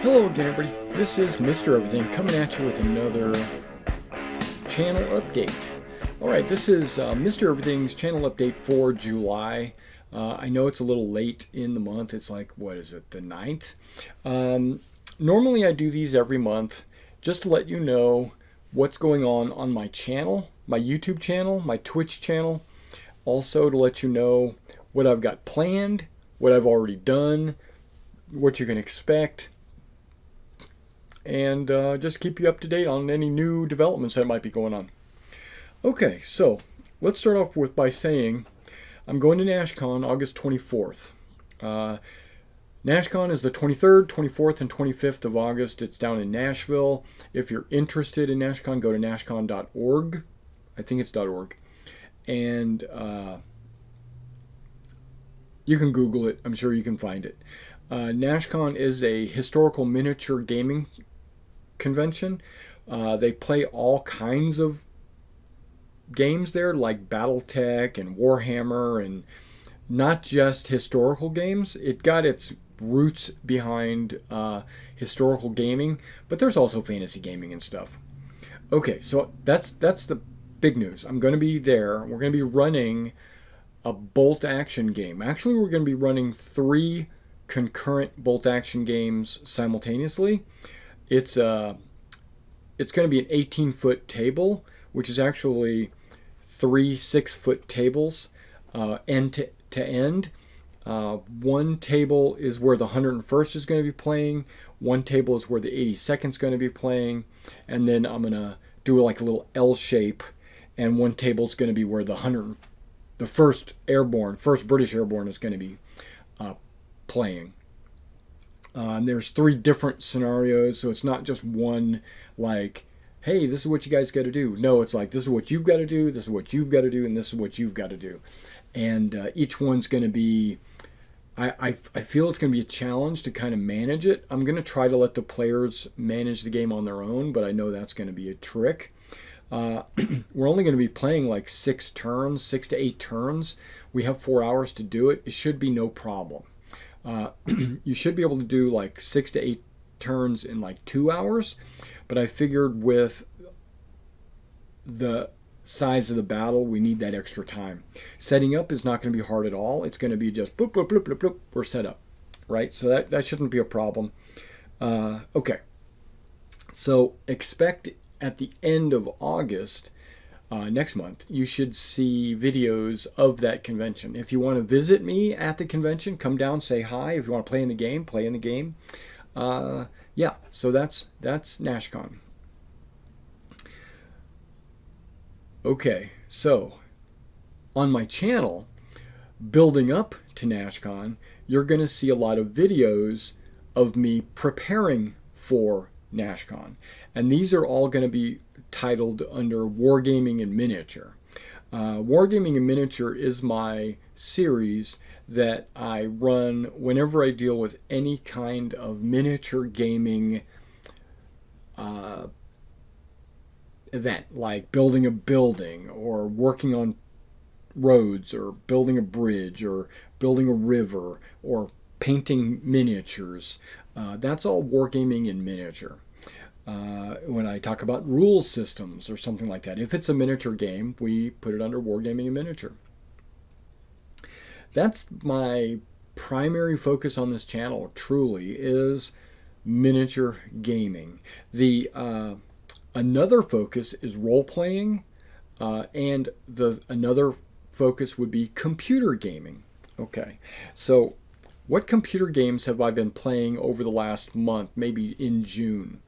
Hello again, everybody. This is Mr. Everything coming at you with another channel update. Alright, this is Mr. Everything's channel update for July. I know it's a little late in the month. It's like, what is it, the 9th? Normally I do these every month just to let you know what's going on my channel, my YouTube channel, my Twitch channel. Also to let you know what I've got planned, what I've already done, what you can expect, and just keep you up to date on any new developments that might be going on. Okay, so let's start off with by saying I'm going to NashCon August 24th. NashCon is the 23rd, 24th, and 25th of August. It's down in Nashville. If you're interested in NashCon, go to nashcon.org. I think it's .org. And you can Google it. I'm sure you can find it. NashCon is a historical miniature gaming convention. They play all kinds of games there, like BattleTech and Warhammer, and not just historical games. It got its roots behind historical gaming, but there's also fantasy gaming and stuff. Okay, so that's the big news. I'm going to be there. We're going to be running a bolt action game. Actually, we're going to be running 3 concurrent bolt action games simultaneously. It's going to be an 18-foot table, which is actually 3 6-foot tables, end to end. One table is where the 101st is going to be playing. One table is where the 82nd is going to be playing, and then I'm going to do like a little L shape, and one table is going to be where the 1st British Airborne is going to be playing. And there's 3 different scenarios, so it's not just one like, hey, this is what you guys got to do. No, it's like, this is what you've got to do, this is what you've got to do, and this is what you've got to do. And each one's going to be, I feel it's going to be a challenge to kind of manage it. I'm going to try to let the players manage the game on their own, but I know that's going to be a trick. We're only going to be playing like 6 to 8 turns. We have 4 hours to do it. It should be no problem. You should be able to do like 6 to 8 turns in like 2 hours, but I figured with the size of the battle, we need that extra time. Setting up is not going to be hard at all. It's going to be just boop, boop, boop, boop, boop, we're set up, right? So that shouldn't be a problem. Okay, so expect at the end of August, next month, you should see videos of that convention. If you want to visit me at the convention, come down, say hi. If you want to play in the game, play in the game. Yeah, so that's NashCon. Okay, so on my channel, building up to NashCon, you're going to see a lot of videos of me preparing for NashCon. And these are all going to be titled under Wargaming in Miniature. Wargaming in Miniature is my series that I run whenever I deal with any kind of miniature gaming event, like building a building or working on roads or building a bridge or building a river or painting miniatures. That's all Wargaming in Miniature. When I talk about rule systems or something like that, if it's a miniature game, we put it under Wargaming in Miniature. That's my primary focus on this channel, truly, is miniature gaming. The another focus is role-playing, and another focus would be computer gaming. Okay, so what computer games have I been playing over the last month, maybe in June?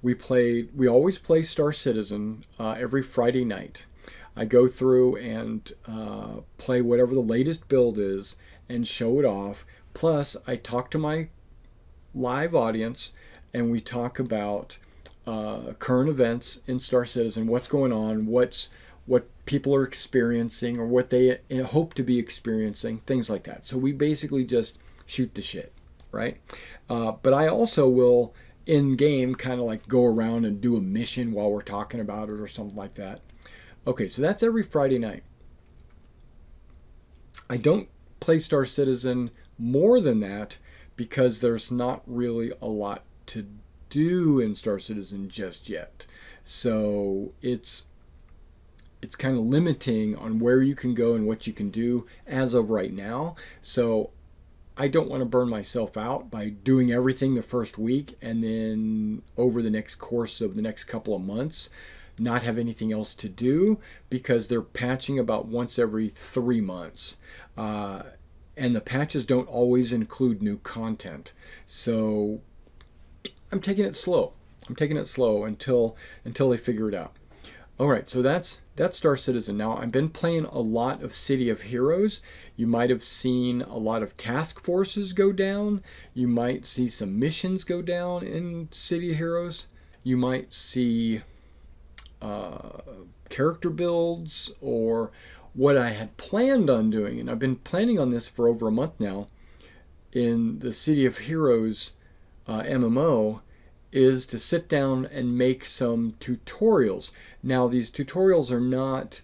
We always play Star Citizen every Friday night. I go through and play whatever the latest build is and show it off. Plus, I talk to my live audience and we talk about current events in Star Citizen, what's going on, what people are experiencing or what they hope to be experiencing, things like that. So we basically just shoot the shit, right? But I also will in game kind of like go around and do a mission while we're talking about it or something like that. Okay, so that's every Friday night. I don't play Star Citizen more than that because there's not really a lot to do in Star Citizen just yet. So it's kind of limiting on where you can go and what you can do as of right now. So I don't want to burn myself out by doing everything the first week and then over the next course of the next couple of months not have anything else to do, because they're patching about once every 3 months. And the patches don't always include new content. So I'm taking it slow. I'm taking it slow until they figure it out. All right, so that's Star Citizen. Now, I've been playing a lot of City of Heroes. You might have seen a lot of task forces go down. You might see some missions go down in City of Heroes. You might see character builds, or what I had planned on doing, and I've been planning on this for over a month now, in the City of Heroes MMO, is to sit down and make some tutorials. Now, these tutorials are not,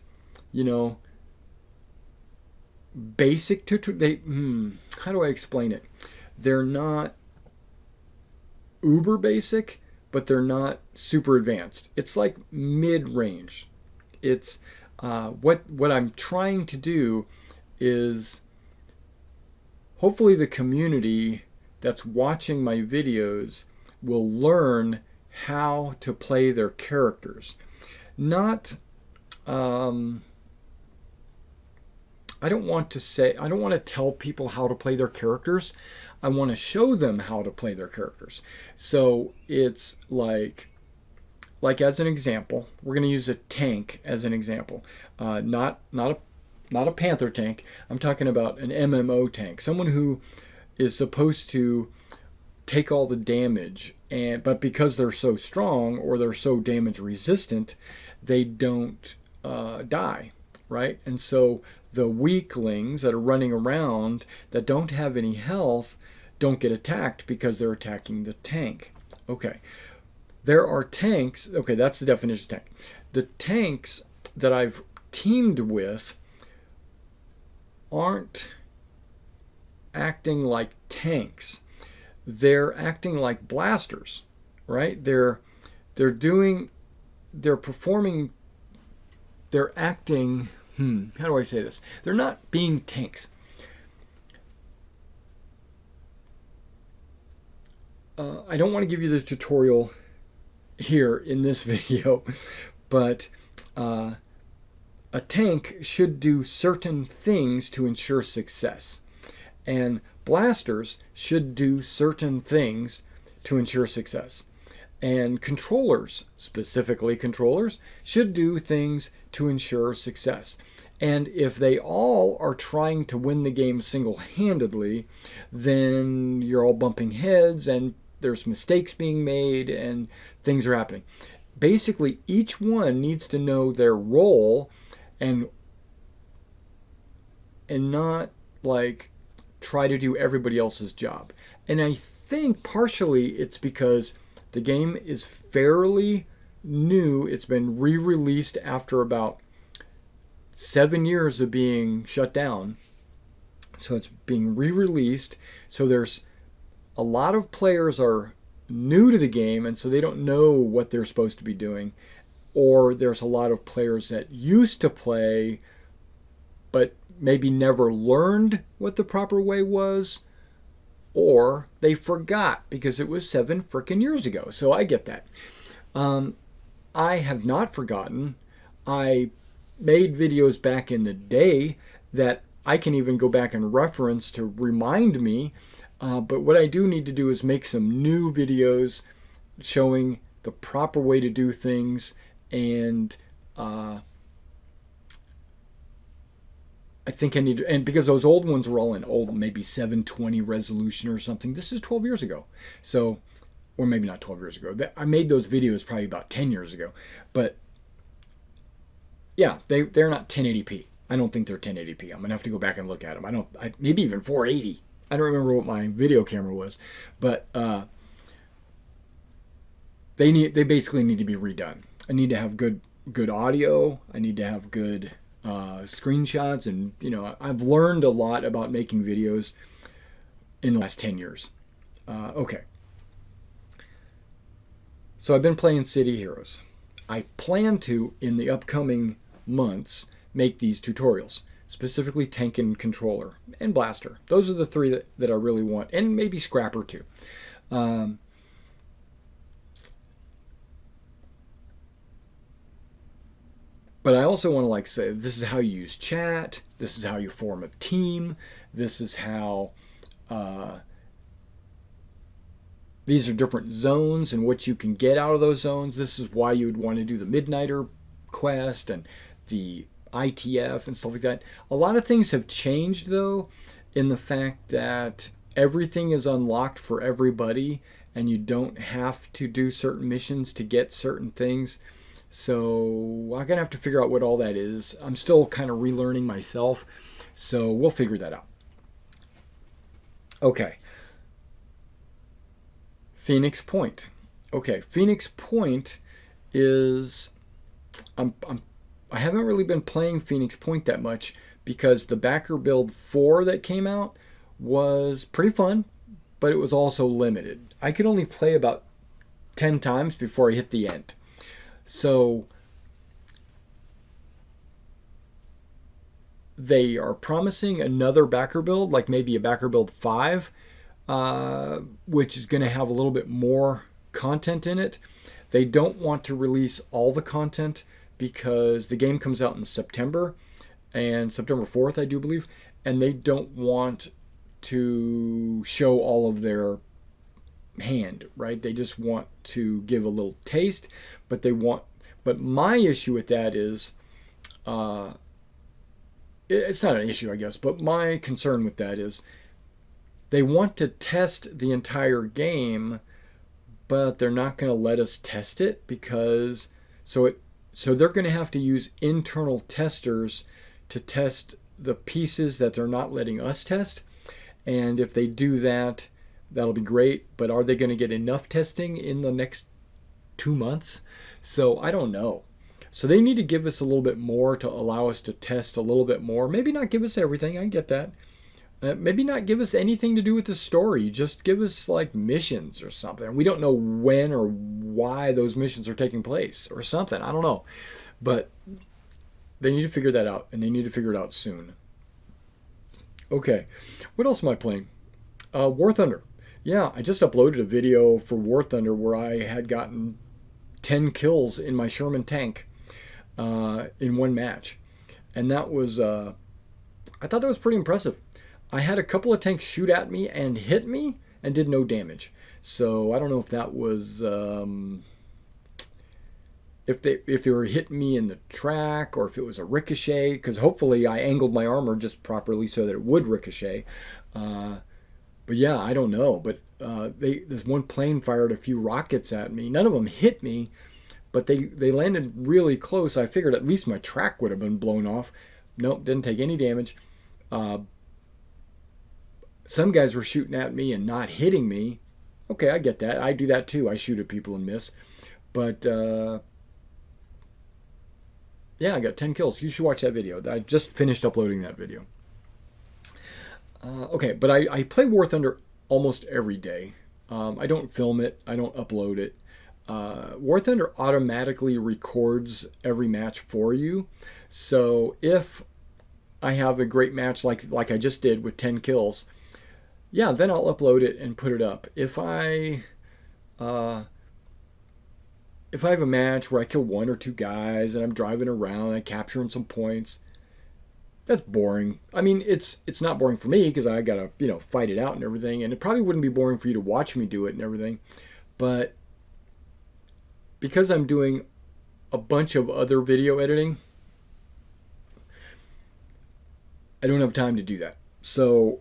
basic tutorials. How do I explain it? They're not uber basic, but they're not super advanced. It's like mid-range. It's what I'm trying to do is, hopefully the community that's watching my videos will learn how to play their characters. Not, I don't want to tell people how to play their characters. I want to show them how to play their characters. So it's like as an example, we're going to use a tank as an example. Not a Panther tank. I'm talking about an MMO tank. Someone who is supposed to take all the damage, but because they're so strong or they're so damage resistant, they don't die, right? And so the weaklings that are running around that don't have any health don't get attacked because they're attacking the tank. Okay. There are tanks. Okay, that's the definition of tank. The tanks that I've teamed with aren't acting like tanks. They're acting like blasters, right? They're acting, how do I say this? They're not being tanks. I don't want to give you this tutorial here in this video, but a tank should do certain things to ensure success, and blasters should do certain things to ensure success, and controllers, specifically controllers, should do things to ensure success. And if they all are trying to win the game single-handedly, then you're all bumping heads and there's mistakes being made and things are happening. Basically, each one needs to know their role and not like try to do everybody else's job. And I think partially it's because the game is fairly new. It's been re-released after about 7 years of being shut down. So it's being re-released. So there's a lot of players are new to the game, and so they don't know what they're supposed to be doing. Or there's a lot of players that used to play but maybe never learned what the proper way was, or they forgot because it was 7 frickin' years ago. So I get that. I have not forgotten. I made videos back in the day that I can even go back and reference to remind me. But what I do need to do is make some new videos showing the proper way to do things. And I think I need to, and because those old ones were all in old, maybe 720 resolution or something. This is 12 years ago. So, or maybe not 12 years ago. I made those videos probably about 10 years ago. But yeah, they're not 1080p. I don't think they're 1080p. I'm going to have to go back and look at them. Maybe even 480. I don't remember what my video camera was, but they basically need to be redone. I need to have good audio. I need to have good screenshots, and I've learned a lot about making videos in the last 10 years. Okay. So I've been playing City Heroes. I plan to, in the upcoming months, make these tutorials, specifically Tank and Controller and Blaster. Those are the three that I really want, and maybe Scrapper too. Um, but I also want to like say this is how you use chat. This is how you form a team. This is how uh, these are different zones and what you can get out of those zones. This is why you would want to do the Midnighter quest and the ITF and stuff like that. A lot of things have changed though, in the fact that everything is unlocked for everybody and you don't have to do certain missions to get certain things. So I'm gonna have to figure out what all that is. I'm still kind of relearning myself, so we'll figure that out. Okay, Phoenix Point. Okay, Phoenix Point is I haven't really been playing Phoenix Point that much because the backer build 4 that came out was pretty fun, but it was also limited. I could only play about 10 times before I hit the end. So they are promising another backer build, like maybe a backer build 5, which is going to have a little bit more content in it. They don't want to release all the content because the game comes out in September, and September 4th, I do believe, and they don't want to show all of their hand, right? They just want to give a little taste, but my issue with that is, uh, it's not an issue, I guess, but my concern with that is they want to test the entire game, but they're not going to let us test it because so they're going to have to use internal testers to test the pieces that they're not letting us test. And if they do that, that'll be great. But are they going to get enough testing in the next 2 months? So I don't know. So they need to give us a little bit more to allow us to test a little bit more. Maybe not give us everything. I get that. Maybe not give us anything to do with the story. Just give us like missions or something. We don't know when or why those missions are taking place or something. I don't know. But they need to figure that out, and they need to figure it out soon. Okay. What else am I playing? War Thunder. Yeah, I just uploaded a video for War Thunder where I had gotten 10 kills in my Sherman tank in one match. And that was, I thought that was pretty impressive. I had a couple of tanks shoot at me and hit me and did no damage. So I don't know if that was if they were hitting me in the track or if it was a ricochet. Because hopefully I angled my armor just properly so that it would ricochet. But yeah, I don't know. But this one plane fired a few rockets at me. None of them hit me, but they landed really close. I figured at least my track would have been blown off. Nope, didn't take any damage. Some guys were shooting at me and not hitting me. Okay, I get that. I do that too. I shoot at people and miss. But yeah, I got 10 kills. You should watch that video. I just finished uploading that video. Okay, but I play War Thunder almost every day. I don't film it. I don't upload it. War Thunder automatically records every match for you. So if I have a great match like I just did with 10 kills, yeah, then I'll upload it and put it up. If I have a match where I kill one or two guys and I'm driving around, I capture some points, that's boring. I mean, it's not boring for me because I gotta fight it out and everything, and it probably wouldn't be boring for you to watch me do it and everything, but because I'm doing a bunch of other video editing, I don't have time to do that. So,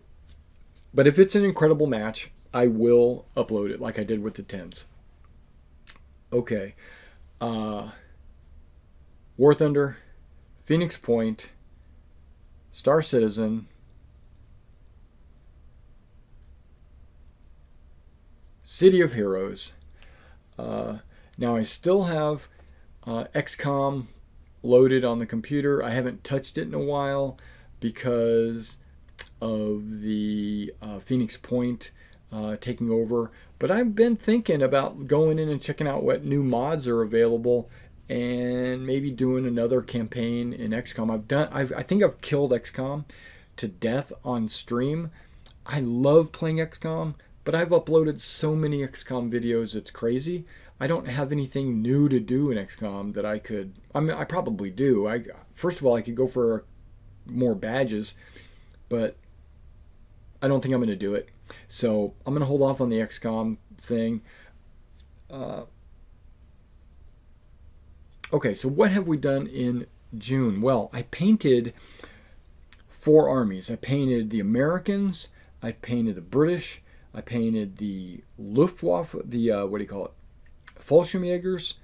but if it's an incredible match, I will upload it like I did with the 10s. Okay. War Thunder, Phoenix Point, Star Citizen, City of Heroes. Now I still have XCOM loaded on the computer. I haven't touched it in a while because of the Phoenix Point taking over. But I've been thinking about going in and checking out what new mods are available and maybe doing another campaign in XCOM. I think I've killed XCOM to death on stream. I love playing XCOM, but I've uploaded so many XCOM videos, it's crazy. I don't have anything new to do in XCOM that I could. I mean, I probably do. First of all, I could go for more badges, but I don't think I'm going to do it. So I'm going to hold off on the XCOM thing. Uh, okay, so what have we done in June? Well, I painted 4 armies. I painted the Americans. I painted the British. I painted the Luftwaffe, the what do you call it? Fallschirmjägers,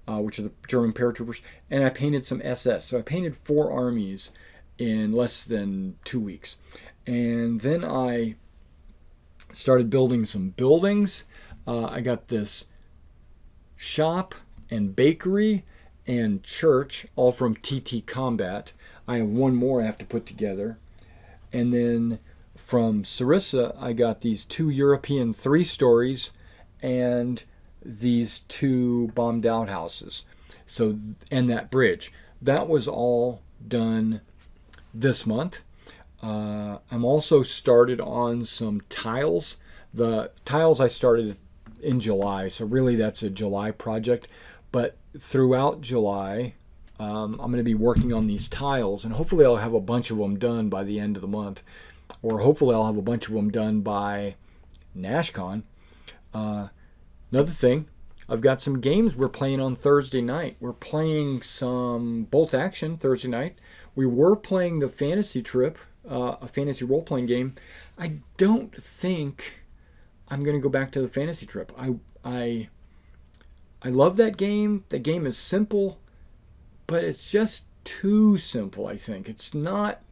which are the German paratroopers, and I painted some SS. So I painted 4 armies in less than 2 weeks. And then I started building some buildings. I got this shop and bakery and church, all from TT Combat. I have one more I have to put together. And then from Sarissa, I got these 2 European 3-stories and these 2 bombed out houses. So, and that bridge. That was all done this month. I'm also started on some tiles. The tiles I started in July, so really that's a July project. But throughout July, I'm going to be working on these tiles, and hopefully I'll have a bunch of them done by the end of the month, or hopefully I'll have a bunch of them done by NashCon. Another thing, I've got some games we're playing on Thursday night. We're playing some Bolt Action Thursday night. We were playing the Fantasy Trip, a fantasy role-playing game. I don't think I'm going to go back to the Fantasy Trip. I love that game. The game is simple, but it's just too simple, I think. It's not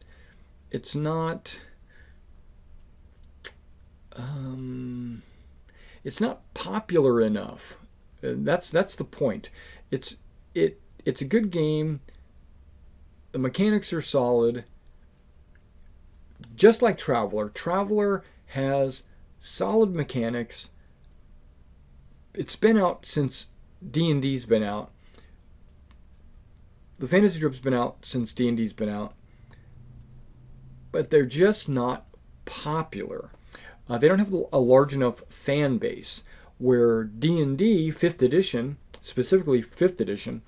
popular enough. That's the point. It's a good game. The mechanics are solid. Just like Traveler. Traveler has solid mechanics. It's been out since D&D's been out. The Fantasy Trip's been out since D&D's been out. But they're just not popular. They don't have a large enough fan base, where D&D 5th edition, specifically 5th edition,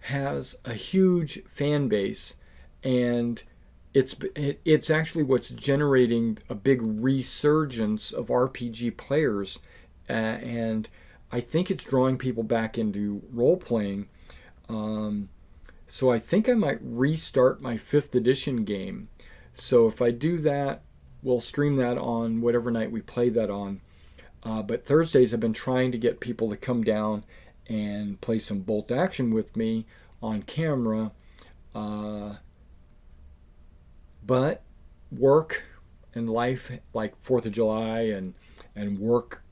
has a huge fan base, and it's actually what's generating a big resurgence of RPG players, and I think it's drawing people back into role-playing. So I think I might restart my 5th edition game. So if I do that, we'll stream that on whatever night we play that on. But Thursdays I've been trying to get people to come down and play some Bolt Action with me on camera. But work and life, like 4th of July and work,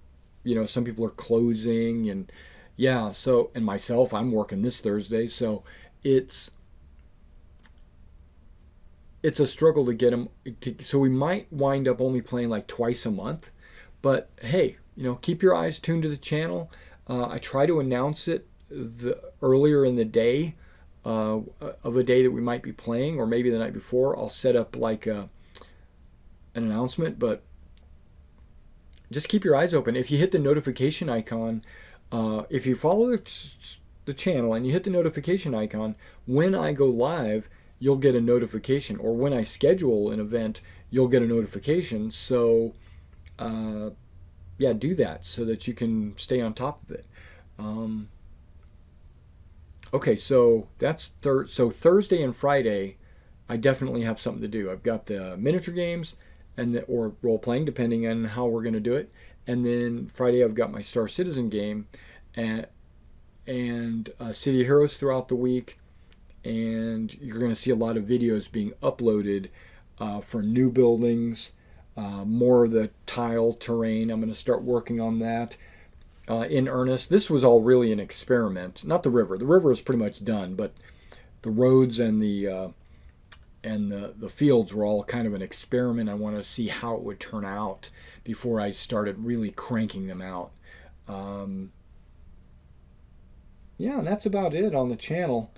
some people are closing, and yeah, so, and myself, I'm working this Thursday, so it's a struggle to get them so we might wind up only playing like twice a month. But hey, keep your eyes tuned to the channel. I try to announce it earlier in the day of a day that we might be playing, or maybe the night before. I'll set up like an announcement, but just keep your eyes open. If you hit the notification icon, if you follow the channel and you hit the notification icon, when I go live, you'll get a notification, or when I schedule an event, you'll get a notification. So yeah, do that so that you can stay on top of it. Okay, so that's so Thursday and Friday, I definitely have something to do. I've got the miniature games or role playing, depending on how we're going to do it. And then Friday, I've got my Star Citizen game and City of Heroes throughout the week. And you're going to see a lot of videos being uploaded for new buildings, more of the tile terrain. I'm going to start working on that in earnest. This was all really an experiment, not the river. The river is pretty much done, but the roads and the and the fields were all kind of an experiment. I wanted to see how it would turn out before I started really cranking them out. Yeah, and that's about it on the channel.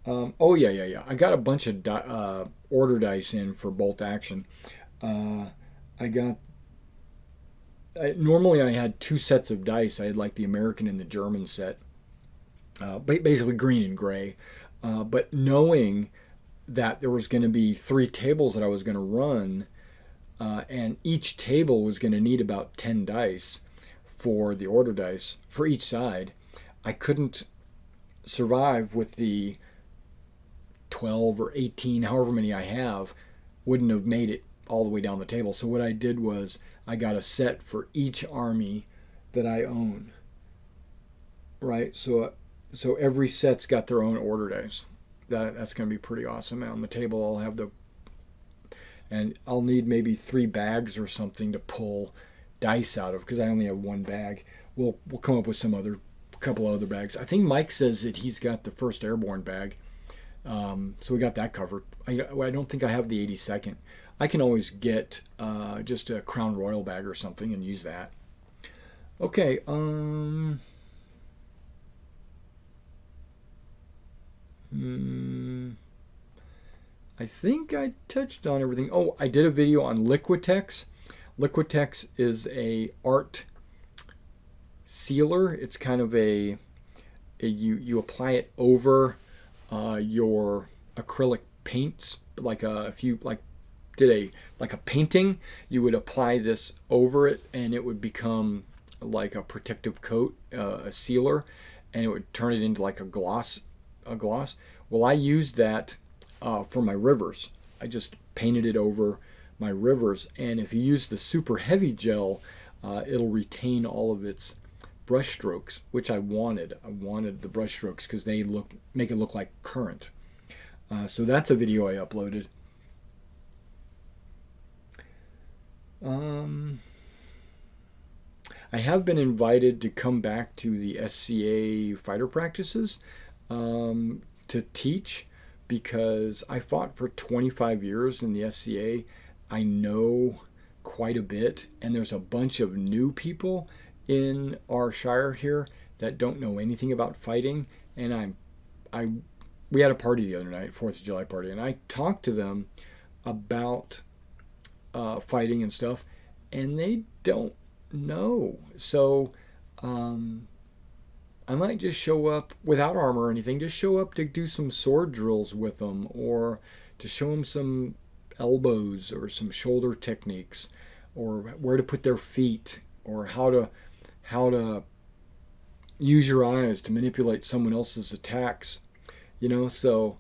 Oh yeah. I got a bunch of order dice in for bolt action. Uh, I got. Normally, I had two sets of dice. I had like the American and the German set, basically green and gray. But knowing that there was going to be three tables that I was going to run, and each table was going to need about 10 dice for the order dice for each side, I couldn't survive with the 12 or 18, however many I have, wouldn't have made it all the way down the table. So what I did was I got a set for each army that I own. Right? So every set's got their own order dice. That's going to be pretty awesome. And on the table I'll have and I'll need maybe 3 bags or something to pull dice out of because I only have one bag. We'll come up with couple other bags. I think Mike says that he's got the first airborne bag. So we got that covered. I don't think I have the 82nd. I can always get just a Crown Royal bag or something and use that. Okay. I think I touched on everything. Oh, I did a video on Liquitex. Liquitex is a art sealer. It's kind of you apply it over your acrylic paints, like if you did a painting, you would apply this over it and it would become like a protective coat, a sealer, and it would turn it into like a gloss. Well, I used that for my rivers. I just painted it over my rivers, and if you use the super heavy gel, it'll retain all of its brush strokes, which I wanted. I wanted the brush strokes because they make it look like current. So that's a video I uploaded. I have been invited to come back to the SCA fighter practices to teach because I fought for 25 years in the SCA. I know quite a bit, and there's a bunch of new people in our shire here that don't know anything about fighting, and we had a party the other night, 4th of July party, and I talked to them about fighting and stuff, and they don't know. So I might just show up without armor or anything, just show up to do some sword drills with them, or to show them some elbows or some shoulder techniques, or where to put their feet, or how to use your eyes to manipulate someone else's attacks. So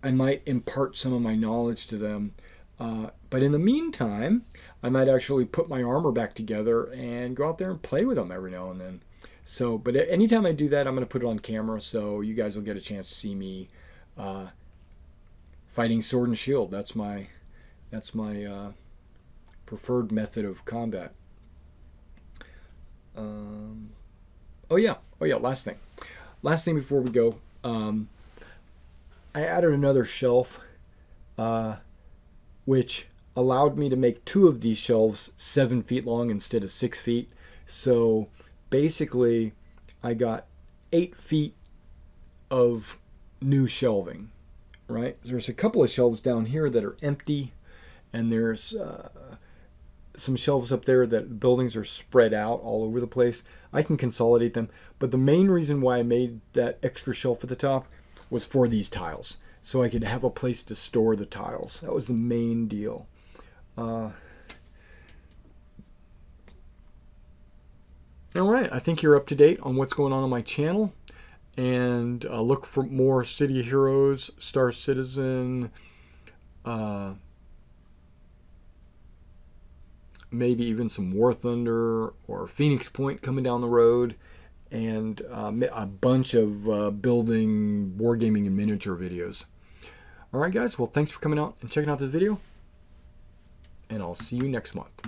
I might impart some of my knowledge to them. But in the meantime, I might actually put my armor back together and go out there and play with them every now and then. So, but anytime I do that, I'm going to put it on camera so you guys will get a chance to see me fighting sword and shield. That's my preferred method of combat. Oh yeah. Last thing before we go. I added another shelf, which allowed me to make 2 of these shelves 7 feet long instead of 6 feet. So basically, I got 8 feet of new shelving. Right? There's a couple of shelves down here that are empty, and there's some shelves up there that buildings are spread out all over the place. I can consolidate them, but the main reason why I made that extra shelf at the top was for these tiles, so I could have a place to store the tiles. That was the main deal. All right, I think you're up to date on what's going on my channel, and look for more City of Heroes, Star Citizen, maybe even some War Thunder or Phoenix Point coming down the road, and a bunch of building, wargaming, and miniature videos. Alright guys, well thanks for coming out and checking out this video, and I'll see you next month.